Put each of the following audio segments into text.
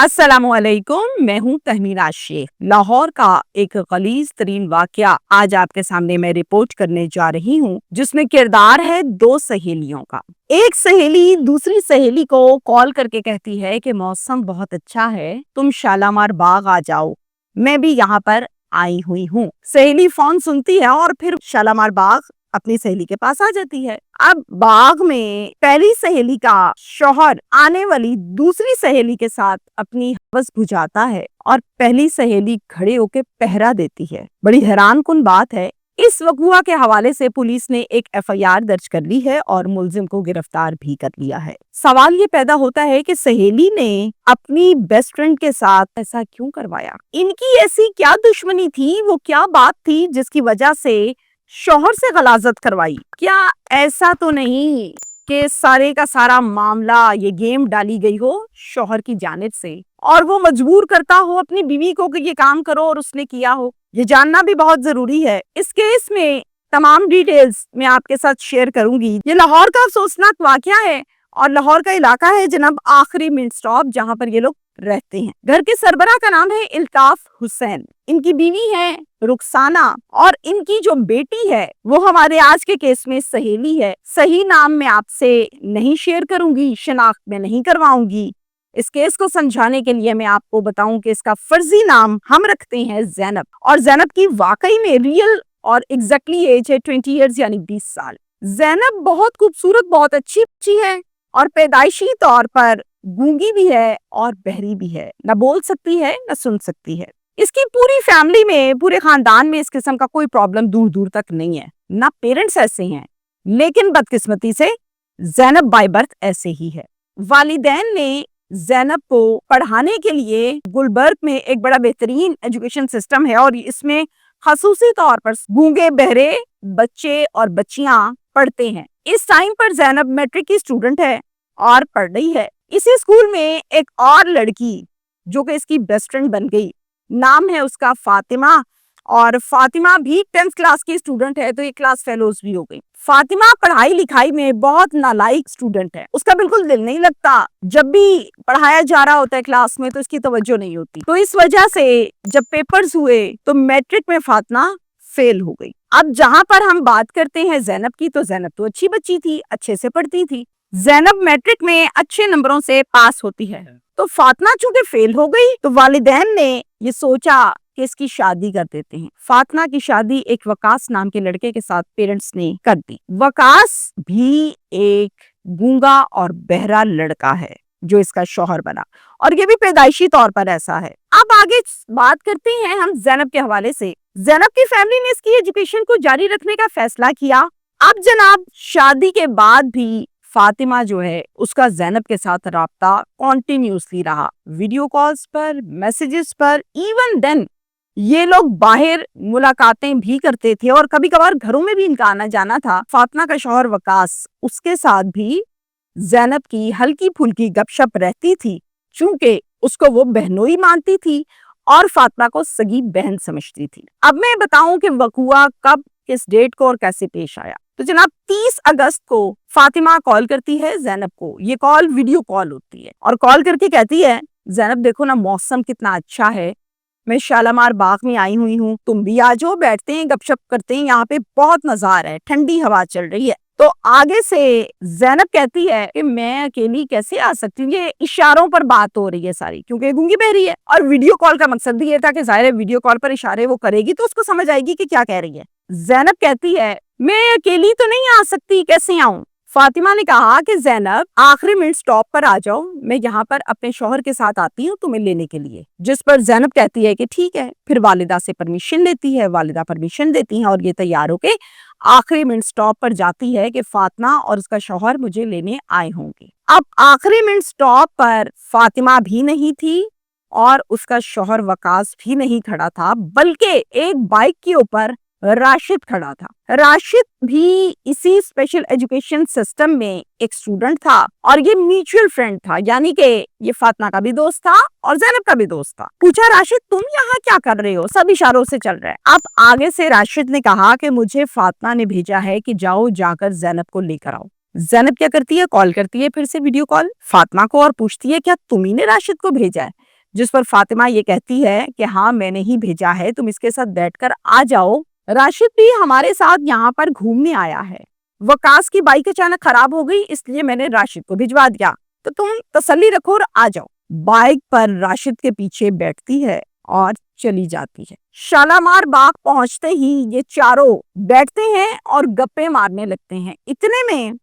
अस्सलामुअलैकुम, मैं हूँ तहमीना शेख। लाहौर का एक गलीज तरीन वाकया आज आपके सामने मैं रिपोर्ट करने जा रही हूँ, जिसमें किरदार है दो सहेलियों का। एक सहेली दूसरी सहेली को कॉल करके कहती है कि मौसम बहुत अच्छा है, तुम शालामार बाग आ जाओ, मैं भी यहाँ पर आई हुई हूँ। सहेली फोन सुनती है और फिर शालामार बाग अपनी सहेली के पास आ जाती है। अब बाग में पहली सहेली का शौहर आने वाली दूसरी सहेली के साथ अपनी हवस बुझाता है और पहली सहेली खड़े होकर पहरा देती है। बड़ी हैरान कुन बात है, इस वक़ुआ के हवाले से पुलिस ने एक एफआईआर दर्ज कर ली है और मुलजिम को गिरफ्तार भी कर लिया है। सवाल ये पैदा होता है कि सहेली ने अपनी बेस्ट फ्रेंड के साथ ऐसा क्यों करवाया? इनकी ऐसी क्या दुश्मनी थी, वो क्या बात थी जिसकी वजह से शौहर से गलाजत करवाई? क्या ऐसा तो नहीं कि सारे का सारा मामला ये गेम डाली गई हो शौहर की जानिब से और वो मजबूर करता हो अपनी बीवी को कि ये काम करो और उसने किया हो? ये जानना भी बहुत जरूरी है। इस केस में तमाम डिटेल्स मैं आपके साथ शेयर करूंगी। ये लाहौर का अफसोसनाक वाकया है और लाहौर का इलाका है जनाब आखिरी मिड स्टॉप, जहाँ पर ये लोग रहते हैं। घर के सरबराह का नाम है इल्ताफ हुसैन, इनकी बीवी है रुखसाना और इनकी जो बेटी है वो हमारे आज के केस में सहेली है। सही नाम मैं आपसे नहीं शेयर करूंगी, शिनाख्त में नहीं करवाऊंगी। इस केस को समझाने के लिए मैं आपको बताऊं कि इसका फर्जी नाम हम रखते हैं जैनब, और जैनब की वाकई में रियल और एग्जैक्टली एज है 20 ईयर्स यानी 20 साल। जैनब बहुत खूबसूरत, बहुत अच्छी बच्ची है और पैदाइशी तौर पर गूंगी भी है और बहरी भी है, न बोल सकती है न सुन सकती है। इसकी पूरी फैमिली में, पूरे खानदान में इस किस्म का कोई प्रॉब्लम दूर दूर तक नहीं है, ना पेरेंट्स ऐसे हैं, लेकिन बदकिस्मती से जैनब बाय बर्थ ऐसे ही है। वालिदैन ने जैनब को पढ़ाने के लिए गुलबर्ग में एक बड़ा बेहतरीन एजुकेशन सिस्टम है और इसमें खसूसी तौर पर गूंगे बहरे बच्चे और बच्चियां पढ़ते हैं। इस टाइम पर जैनब मैट्रिक की स्टूडेंट है और पढ़ रही है। इसी स्कूल में एक और लड़की जो कि इसकी बेस्ट फ्रेंड बन गई, नाम है उसका फातिमा, और फातिमा भी 10th क्लास की स्टूडेंट है, तो ये क्लास फेलोज भी हो गई। फातिमा पढ़ाई लिखाई में बहुत नालायक स्टूडेंट है, उसका बिल्कुल दिल नहीं लगता। जब भी पढ़ाया जा रहा होता है क्लास में तो इसकी तवज्जो नहीं होती, तो इस वजह से जब पेपर्स हुए तो मैट्रिक में फातिमा फेल हो गई। अब जहां पर हम बात करते हैं जैनब की, तो जैनब तो अच्छी बच्ची थी, अच्छे से पढ़ती थी। जैनब मैट्रिक में अच्छे नंबरों से पास होती है, तो फातिमा चूंकि फेल हो गई तो वालिदैन ने ये सोचा कि इसकी शादी कर देते हैं। फातिमा की शादी एक वकास नाम के लड़के के साथ पेरेंट्स ने कर दी। वकास भी एक गूंगा और बहरा लड़का है जो इसका शौहर बना, और ये भी पैदाइशी तौर पर ऐसा है। अब आगे बात करते हैं हम जैनब के हवाले से। जैनब की फैमिली ने इसकी एजुकेशन को जारी रखने का फैसला किया। अब जनाब शादी के बाद भी फातिमा जो है उसका जैनब के साथ राब्ता कॉन्टिन्यूसली रहा, वीडियो कॉल्स पर, मैसेजेस पर, इवन देन ये लोग बाहर मुलाकातें भी करते थे और कभी कभार घरों में भी इनका आना जाना था। फातिमा का शौहर वकास, उसके साथ भी जैनब की हल्की फुल्की गपशप रहती थी, चूंकि उसको वो बहनोई मानती थी और फातिमा को सगी बहन समझती थी। अब मैं बताऊं कि वकुआ कब, किस डेट को और कैसे पेश आया। तो जनाब 30 अगस्त को फातिमा कॉल करती है जैनब को। ये कॉल वीडियो कॉल होती है और कॉल करके कहती है, जैनब देखो ना मौसम कितना अच्छा है, मैं शालामार बाग में आई हुई हूँ, तुम भी आ जाओ, बैठते हैं गपशप करते हैं, यहाँ पे बहुत मजा आ रहा है, ठंडी हवा चल रही है। तो आगे से जैनब कहती है कि मैं अकेली कैसे आ सकती हूँ, ये इशारों पर बात हो रही है सारी, क्योंकि गूंगी बहरी है और वीडियो कॉल का मकसद भी ये था कि जाहिर है वीडियो कॉल पर इशारे वो करेगी तो उसको समझ आएगी कि क्या कह रही है। जैनब कहती है मैं अकेली तो नहीं आ सकती, कैसे आऊं? फातिमा ने कहा कि जैनब आखिरी मिनट स्टॉप पर आ जाओ, मैं यहाँ पर अपने शौहर के साथ आती हूँ तुम्हें लेने के लिए। जिस पर जैनब कहती है कि ठीक है। फिर वालिदा से परमिशन लेती है, वालिदा परमिशन देती हैं और ये तैयार होके आखिरी मिनट स्टॉप पर जाती है कि फातिमा और उसका शौहर मुझे लेने आए होंगे। अब आखिरी मिनट स्टॉप पर फातिमा भी नहीं थी और उसका शौहर वकास भी नहीं खड़ा था, बल्कि एक बाइक के ऊपर राशिद खड़ा था। राशिद भी इसी स्पेशल एजुकेशन सिस्टम में एक स्टूडेंट था और ये म्यूचुअल फ्रेंड था, यानी कि ये फातिमा का भी दोस्त था और जैनब का भी दोस्त था। पूछा राशिद तुम यहाँ क्या कर रहे हो? सब इशारों से चल रहा है। अब आगे से राशिद ने कहा कि मुझे फातिमा ने भेजा है कि जाओ जाकर जैनब को लेकर आओ। जैनब क्या करती है, कॉल करती है फिर से वीडियो कॉल फातिमा को और पूछती है क्या तुम्ही ने राशिद को भेजा है? जिस पर फातिमा ये कहती है कि हाँ मैंने ही भेजा है, तुम इसके साथ बैठकर आ जाओ, राशिद भी हमारे साथ यहाँ पर घूमने आया है। वकास की बाइक अचानक खराब हो गई, इसलिए मैंने राशिद को भिजवा दिया, तो तुम तसल्ली रखो और आ जाओ। बाइक पर राशिद के पीछे बैठती है और चली जाती है। शालामार बाग पहुंचते ही ये चारों बैठते हैं और गप्पे मारने लगते हैं। इतने में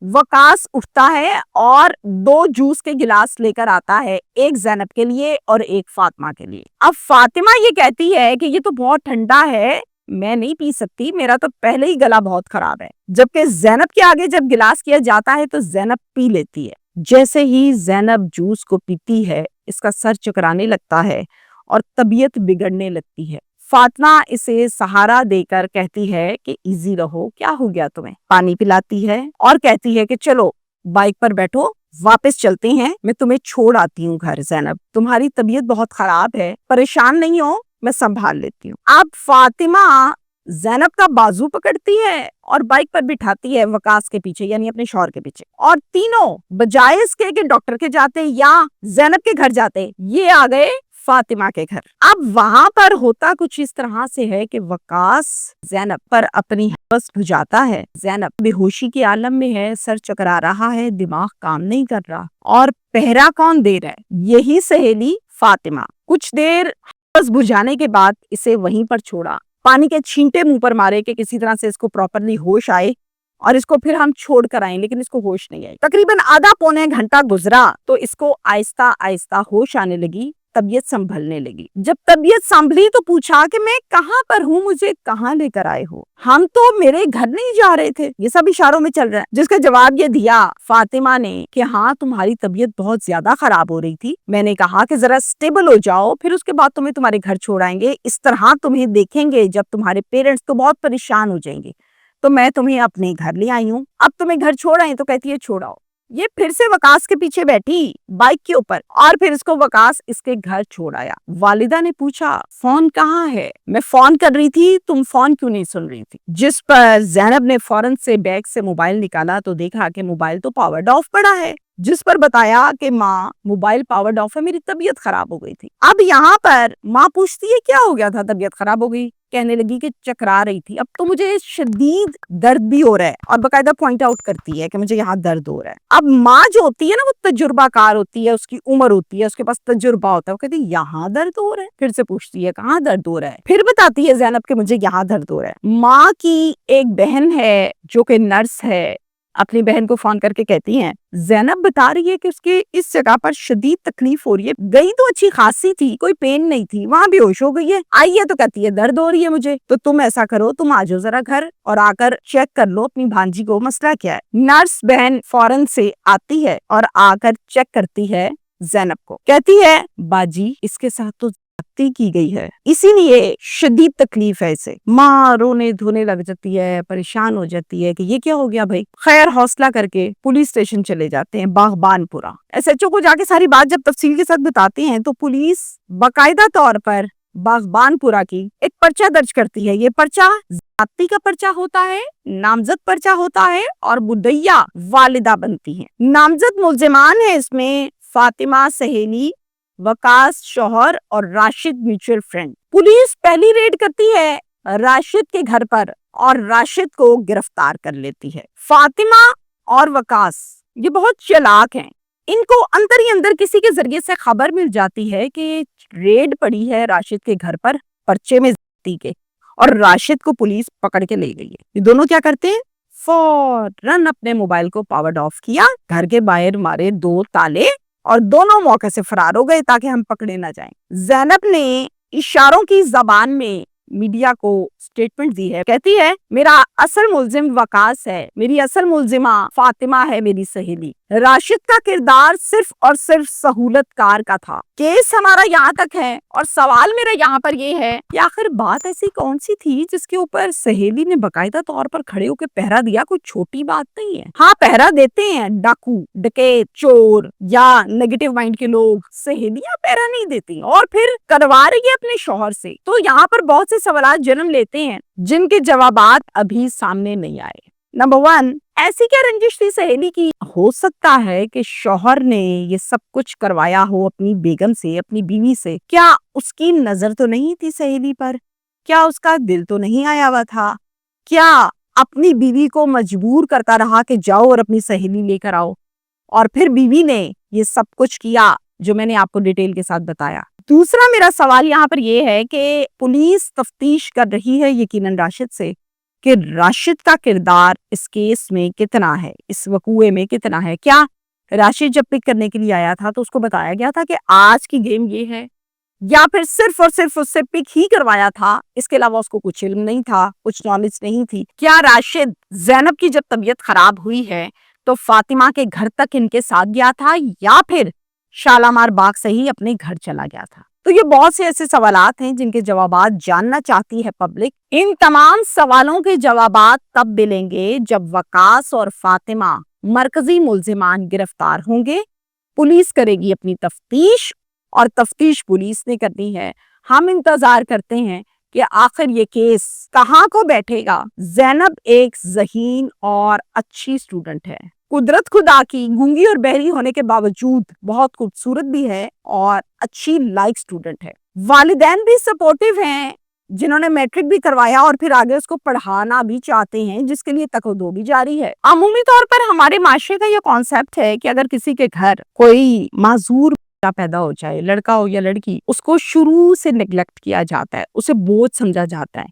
वकास उठता है और 2 जूस के गिलास लेकर आता है, एक ज़ैनब के लिए और एक फातिमा के लिए। अब फातिमा ये कहती है कि ये तो बहुत ठंडा है, मैं नहीं पी सकती, मेरा तो पहले ही गला बहुत खराब है। जबकि ज़ैनब के आगे जब गिलास किया जाता है तो ज़ैनब पी लेती है। जैसे ही ज़ैनब जूस को पीती है, इसका सर चकराने लगता है और तबीयत बिगड़ने लगती है। फातिमा इसे सहारा देकर कहती है कि इजी रहो, क्या हो गया तुम्हें, पानी पिलाती है और कहती है कि चलो बाइक पर बैठो, वापस चलते हैं, मैं तुम्हें छोड़ आती हूँ घर। ज़ैनब, तुम्हारी तबीयत बहुत खराब है, परेशान नहीं हो, मैं संभाल लेती हूँ। अब फातिमा ज़ैनब का बाजू पकड़ती है और बाइक पर बिठाती है वकास के पीछे, यानी अपने शौहर के पीछे, और तीनों बजाय इसके कि डॉक्टर के जाते या ज़ैनब के घर जाते, ये आ गए फातिमा के घर। अब वहां पर होता कुछ इस तरह से है कि वकास ज़ैनब पर अपनी हवस बुझाता है। ज़ैनब बेहोशी के आलम में है, सर चकरा रहा है, दिमाग काम नहीं कर रहा, और पहरा कौन दे रहा है? यही सहेली फातिमा। कुछ देर हवस बुझाने के बाद इसे वहीं पर छोड़ा, पानी के छींटे मुंह पर मारे कि किसी तरह से इसको प्रॉपरली होश आए और इसको फिर हम छोड़ कर आए, लेकिन इसको होश नहीं आई। तकरीबन आधा पौने घंटा गुजरा तो इसको आहिस्ता आहिस्ता होश आने लगी, तबीयत संभलने लगी। जब तबीयत संभली तो पूछा कि मैं कहाँ पर हूँ, मुझे कहाँ लेकर आए हो? हम तो मेरे घर नहीं जा रहे थे, ये सब इशारों में चल रहा है। जिसका जवाब ये दिया फातिमा ने कि हाँ तुम्हारी तबीयत बहुत ज्यादा खराब हो रही थी, मैंने कहा कि जरा स्टेबल हो जाओ, फिर उसके बाद तुम्हें तुम्हारे घर छोड़ आएंगे। इस तरह तुम्हें देखेंगे जब तुम्हारे पेरेंट्स तो बहुत परेशान हो जाएंगे, तो मैं तुम्हें अपने घर ले आई हूँ। अब तुम्हें घर छोड़ आई, तो कहती है छोड़ाओ। ये फिर से वकास के पीछे बैठी बाइक के ऊपर और फिर इसको वकास इसके घर छोड़ आया। वालिदा ने पूछा फोन कहाँ है? मैं फोन कर रही थी, तुम फोन क्यों नहीं सुन रही थी? जिस पर ज़ैनब ने फौरन से बैग से मोबाइल निकाला तो देखा कि मोबाइल तो पावर्ड ऑफ पड़ा है। जिस पर बताया कि माँ मोबाइल पावर्ड ऑफ है, मेरी तबीयत खराब हो गई थी। अब यहाँ पर माँ पूछती है क्या हो गया था, तबीयत खराब हो गई? कहने लगी कि चकरा रही थी, अब तो मुझे शदीद दर्द भी हो रहा है, और बकायदा पॉइंट आउट करती है कि मुझे यहाँ दर्द हो रहा है। अब माँ जो होती है ना, वो तजुर्बाकार होती है, उसकी उम्र होती है, उसके पास तजुर्बा होता है, वो कहती है यहाँ दर्द हो रहा है? फिर से पूछती है कहाँ दर्द हो रहा है? फिर बताती है ज़ैनब कि मुझे यहाँ दर्द हो रहा है। माँ की एक बहन है जो कि नर्स है, अपनी बहन को फोन करके कहती हैं ज़ैनब बता रही है कि उसके इस जगह पर शदीद तकलीफ हो रही है, गई तो अच्छी खासी थी, कोई पेन नहीं थी, वहां बेहोश हो गई है, आई है तो कहती है दर्द हो रही है मुझे। तो तुम ऐसा करो, तुम आ जाओ जरा घर और आकर चेक कर लो अपनी भांजी को, मसला क्या है। नर्स बहन फौरन से आती है और आकर चेक करती है ज़ैनब को, कहती है बाजी इसके साथ तो की गई है, इसीलिए शदीद तकलीफ है इसे। माँ रोने धोने लग जाती है, परेशान हो जाती है कि ये क्या हो गया भाई। खैर हौसला करके पुलिस स्टेशन चले जाते हैं, बागबानपुरा। एसएचओ को जाके सारी बात जब तफसील के साथ बताते हैं तो पुलिस बाकायदा तौर पर बागबानपुरा की एक पर्चा दर्ज करती है। ये पर्चा जाति का पर्चा होता है, नामजद पर्चा होता है और मुद्दइया वालिदा बनती है। नामजद मुल्जिमान है इसमें फातिमा सहेली, वकास शौहर और राशिद म्यूचुअल फ्रेंड। पुलिस पहली रेड करती है राशिद के घर पर और राशिद को गिरफ्तार कर लेती है। फातिमा और वकास ये बहुत चालाक हैं, इनको अंदर ही अंदर किसी के जरिए से खबर मिल जाती है कि रेड पड़ी है राशिद के घर पर पर्चे में जाति के, और राशिद को पुलिस पकड़ के ले गई है। ये दोनों क्या करते हैं, फौरन अपने मोबाइल को पावर्ड ऑफ किया, घर के बाहर मारे 2 ताले और दोनों मौके से फरार हो गए ताकि हम पकड़े ना जाएं। ज़ैनब ने इशारों की ज़बान में मीडिया को स्टेटमेंट दी है, कहती है मेरा असल मुल्जिम वकास है, मेरी असल मुल्जिमा फातिमा है, मेरी सहेली। राशिद का किरदार सिर्फ और सिर्फ सहूलतकार का था। केस हमारा यहाँ तक है और सवाल मेरा यहाँ पर ये है कि आखिर बात ऐसी कौन सी थी जिसके ऊपर सहेली ने बाकायदा तौर पर खड़े होकर पहरा दिया। कोई छोटी बात नहीं है। हाँ पहरा देते हैं डाकू, डकैत, चोर या नेगेटिव माइंड के लोग, सहेलियां पहरा नहीं देती और फिर करवा रही है अपने शौहर से। तो यहाँ पर बहुत से सवाल जन्म लेते हैं जिनके जवाबात अभी सामने नहीं आए। नंबर 1, ایسی کیا رنجش تھی سہیلی کی؟ ہو سکتا ہے کہ شوہر نے یہ سب کچھ کروایا ہو اپنی بیگم سے، اپنی بیوی سے. کیا اس کی نظر تو نہیں تھی سہیلی پر؟ کیا اس کا دل تو نہیں آیا ہوا تھا؟ کیا اپنی بیوی کو مجبور کرتا رہا کہ جاؤ اور اپنی سہیلی لے کر آؤ، اور پھر بیوی نے یہ سب کچھ کیا جو میں نے آپ کو ڈیٹیل کے ساتھ بتایا؟ دوسرا میرا سوال یہاں پر یہ ہے کہ پولیس تفتیش کر رہی ہے یقیناً راشد سے کہ راشد کا کردار اس کیس میں کتنا ہے، اس وقوعے میں کتنا ہے. کیا راشد جب پک کرنے کے لیے آیا تھا تو اس کو بتایا گیا تھا کہ آج کی گیم یہ ہے، یا پھر صرف اور صرف اس سے پک ہی کروایا تھا، اس کے علاوہ اس کو کچھ علم نہیں تھا، کچھ نالج نہیں تھی؟ کیا راشد زینب کی جب طبیعت خراب ہوئی ہے تو فاطمہ کے گھر تک ان کے ساتھ گیا تھا، یا پھر شالامار باغ سے ہی اپنے گھر چلا گیا تھا؟ تو یہ بہت سے ایسے سوالات ہیں جن کے جوابات جاننا چاہتی ہے پبلک. ان تمام سوالوں کے جوابات تب ملیں گے جب وقاص اور فاطمہ مرکزی ملزمان گرفتار ہوں گے. پولیس کرے گی اپنی تفتیش، اور تفتیش پولیس نے کرنی ہے. ہم انتظار کرتے ہیں کہ آخر یہ کیس کہاں کو بیٹھے گا. زینب ایک ذہین اور اچھی اسٹوڈنٹ ہے. قدرت خدا کی گونگی اور بہری ہونے کے باوجود بہت خوبصورت بھی ہے اور اچھی لائک اسٹوڈنٹ ہے. والدین بھی سپورٹیو ہیں، جنہوں نے میٹرک بھی کروایا اور پھر آگے اس کو پڑھانا بھی چاہتے ہیں، جس کے لیے تقاضا بھی جاری ہے. عمومی طور پر ہمارے معاشرے کا یہ کانسیپٹ ہے کہ اگر کسی کے گھر کوئی معذور بچہ پیدا ہو جائے، لڑکا ہو یا لڑکی، اس کو شروع سے نیگلیکٹ کیا جاتا ہے، اسے بوجھ سمجھا جاتا ہے.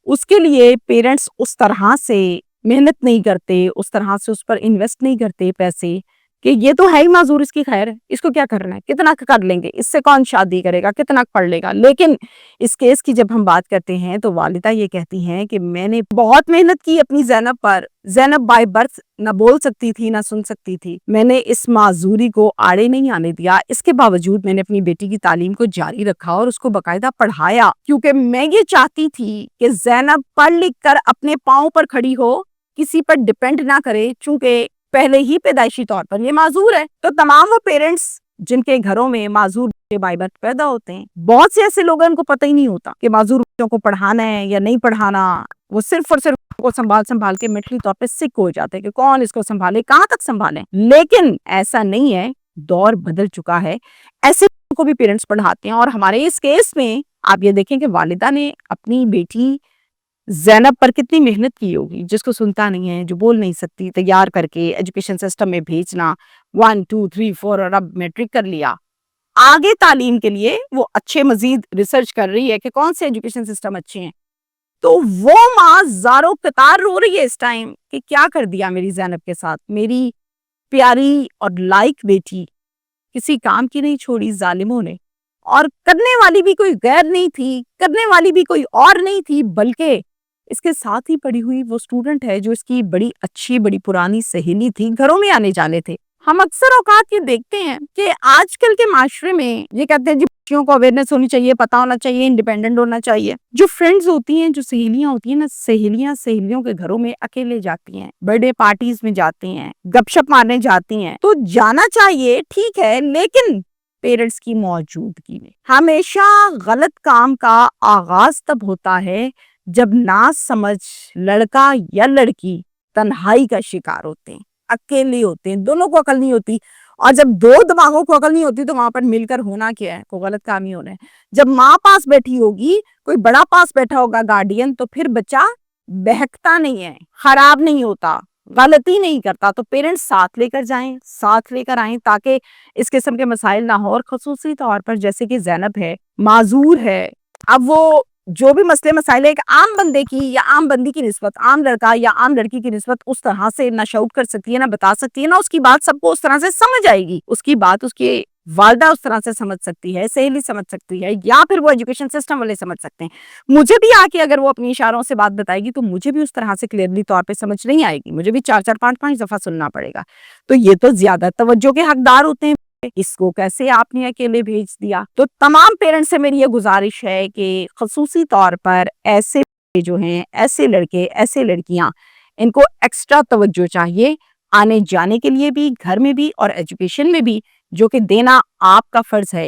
اس کے لیے پیرنٹس اس طرح سے محنت نہیں کرتے، اس طرح سے اس پر انویسٹ نہیں کرتے پیسے، کہ یہ تو ہے ہی معذور، اس کی خیر ہے، اس کو کیا کرنا ہے، کتنا کر لیں گے، اس سے کون شادی کرے گا، کتنا پڑھ لے گا. لیکن اس کیس کی جب ہم بات کرتے ہیں تو والدہ یہ کہتی ہیں کہ میں نے بہت محنت کی اپنی زینب پر. زینب بائی برتھ نہ بول سکتی تھی نہ سن سکتی تھی. میں نے اس معذوری کو آڑے نہیں آنے دیا. اس کے باوجود میں نے اپنی بیٹی کی تعلیم کو جاری رکھا اور اس کو باقاعدہ پڑھایا، کیونکہ میں یہ چاہتی تھی کہ زینب پڑھ لکھ کر اپنے پاؤں پر کھڑی ہو، کسی پر ڈیپینڈ نہ کرے، چونکہ پہلے ہی پیدائشی طور پر یہ معذور ہے. تو تمام وہ پیرنٹس جن کے گھروں میں معذور بچے بائی برتھ پیدا ہوتے ہیں، بہت سے ایسے لوگ ہیں ان کو پتہ ہی نہیں ہوتا کہ معذور بچوں کو پڑھانا ہے یا نہیں پڑھانا. وہ صرف اور صرف کو سنبھال کے مٹلی طور پہ سک ہو جاتے ہیں کہ کون اس کو سنبھالے، کہاں تک سنبھالیں. لیکن ایسا نہیں ہے، دور بدل چکا ہے. ایسے لوگوں کو بھی پیرنٹس پڑھاتے ہیں. اور ہمارے اس کیس میں آپ یہ دیکھیں کہ والدہ نے اپنی بیٹی زینب پر کتنی محنت کی ہوگی، جس کو سنتا نہیں ہے، جو بول نہیں سکتی، تیار کر کے ایجوکیشن سسٹم میں بھیجنا، 1 2 3 4 اور اب میٹرک کر لیا. آگے تعلیم کے لیے وہ اچھے مزید ریسرچ کر رہی ہے کہ کون سے ایجوکیشن سسٹم اچھے ہیں. تو وہ ماں زاروں قطار رو رہی ہے اس ٹائم کہ کیا کر دیا میری زینب کے ساتھ. میری پیاری اور لائک بیٹی کسی کام کی نہیں چھوڑی ظالموں نے. اور کرنے والی بھی کوئی غیر نہیں تھی، کرنے والی بھی کوئی اور نہیں تھی، بلکہ اس کے ساتھ ہی پڑھی ہوئی وہ اسٹوڈنٹ ہے جو اس کی بڑی اچھی بڑی پرانی سہیلی تھی. گھروں میں آنے جانے تھے. ہم اکثر اوقات یہ دیکھتے ہیں کہ آج کل کے معاشرے میں یہ کہتے ہیں جی بچیوں کو اویئرنیس ہونی چاہیے، پتہ ہونا چاہیے، انڈیپینڈنٹ ہونا چاہیے. جو فرینڈز ہوتی ہیں، جو سہیلیاں ہوتی ہیں نا، سہیلیاں سہیلیوں کے گھروں میں اکیلے جاتی ہیں، برتھ ڈے پارٹیز میں جاتی ہیں، گپ شپ مارنے جاتی ہیں. تو جانا چاہیے، ٹھیک ہے، لیکن پیرنٹس کی موجودگی میں. ہمیشہ غلط کام کا آغاز تب ہوتا ہے جب نا سمجھ لڑکا یا لڑکی تنہائی کا شکار ہوتے ہیں، اکیلے ہوتے ہیں، دونوں کو عقل نہیں ہوتی. اور جب دو دماغوں کو عقل نہیں ہوتی تو وہاں پر مل کر ہونا کیا ہے، کوئی غلط کام ہی ہونا ہے. جب ماں پاس بیٹھی ہوگی، کوئی بڑا پاس بیٹھا ہوگا گارڈین، تو پھر بچہ بہکتا نہیں ہے، خراب نہیں ہوتا، غلطی نہیں کرتا. تو پیرنٹس ساتھ لے کر جائیں، ساتھ لے کر آئیں، تاکہ اس قسم کے مسائل نہ ہو. اور خصوصی طور پر جیسے کہ زینب ہے، معذور ہے، اب وہ جو بھی مسئلے مسائل ایک عام بندے کی یا عام بندی کی نسبت، عام لڑکا یا عام لڑکی کی نسبت اس طرح سے نہ شعور کر سکتی ہے، نہ بتا سکتی ہے، نہ اس کی بات سب کو اس طرح سے سمجھ آئے گی. اس کی بات اس کی والدہ اس طرح سے سمجھ سکتی ہے، سہیلی سمجھ سکتی ہے، یا پھر وہ ایجوکیشن سسٹم والے سمجھ سکتے ہیں. مجھے بھی آ کے اگر وہ اپنی اشاروں سے بات بتائے گی تو مجھے بھی اس طرح سے کلیئرلی طور پہ سمجھ نہیں آئے گی، مجھے بھی 4 5 دفعہ سننا پڑے گا. تو یہ تو زیادہ توجہ کے حقدار ہوتے ہیں. اس کو کیسے آپ نے اکیلے بھیج دیا؟ تو تمام پیرنٹس سے میری یہ گزارش ہے کہ خصوصی طور پر ایسے جو ہیں، ایسے لڑکے، ایسے لڑکیاں، ان کو ایکسٹرا توجہ چاہیے، آنے جانے کے لیے بھی، گھر میں بھی اور ایجوکیشن میں بھی، جو کہ دینا آپ کا فرض ہے.